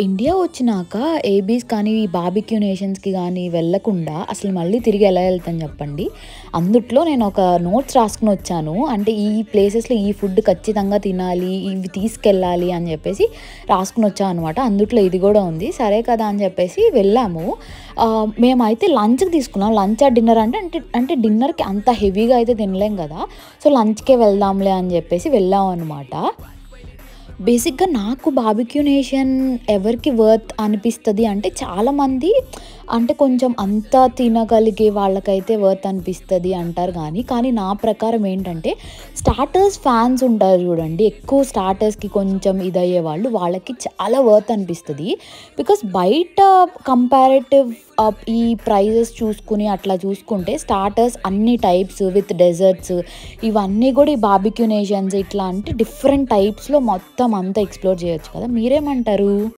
India వచ్చినాక ఏబీస్ కానీ, ఈ బార్బిక్యూ నేషన్స్‌కి గానీ వెళ్ళకుండా అసలు మళ్ళీ తిరిగి ఎలా ఎళ్తాను చెప్పండి. అందుట్లో నేనొక నోట్స్ రాసుకొనొచ్చాను. అంటే ఈ ప్లేసెస్‌లో ఈ ఫుడ్ ఖచ్చితంగా తినాలి, ఇవి తీసుకెళ్ళాలి అని జెప్పేసి రాసుకొనొచ్చా అనమాట. అందుట్లో ఇది గూడా ఉంది. సరే కదా అని జెప్పేసి వెళ్ళాము. మేమైతే లంచ్‌కి తీసుకున్నాం. లంచా, డిన్నర్ అంటే డిన్నర్‌కి అంత హెవీగా అయితే తినలేం గదా! సో, లంచ్‌కే వెళ్దాంలే అని జెప్పేసి వెళ్ళామనమాట. బేసిక్‌గా నాకు బార్బిక్యూ నేషన్ ఎవరికి వర్త్ అనిపిస్తది అంటే చాలామంది అంటే కొంచెం అంతా తినగలిగే వాళ్ళకైతే వర్త్ అనిపిస్తది అంటారు గానీ, కానీ నా ప్రకారం ఏంటంటే స్టార్టర్స్ ఫ్యాన్స్ ఉంటారు చూడండి. ఎక్కువ స్టార్టర్స్‌కి కొంచెం ఇదయ్యేవాళ్ళు వాళ్ళకి చాలా వర్త్ అనిపిస్తది. బికాస్ బయట కంపారేటివ్ ఈ ప్రైజెస్ చూసుకొని అట్లా చూసుకుంటే స్టార్టర్స్ అన్ని టైప్స్ విత్ డెజర్ట్స్ ఇవన్నీ గూడా ఈ బార్బిక్యూ నేషన్స్ ఇట్లా అంటే డిఫరెంట్ టైప్స్‌లో మొత్తం అంతా ఎక్స్‌ప్లోర్ చేయొచ్చు కదా! మీరేమంటారు?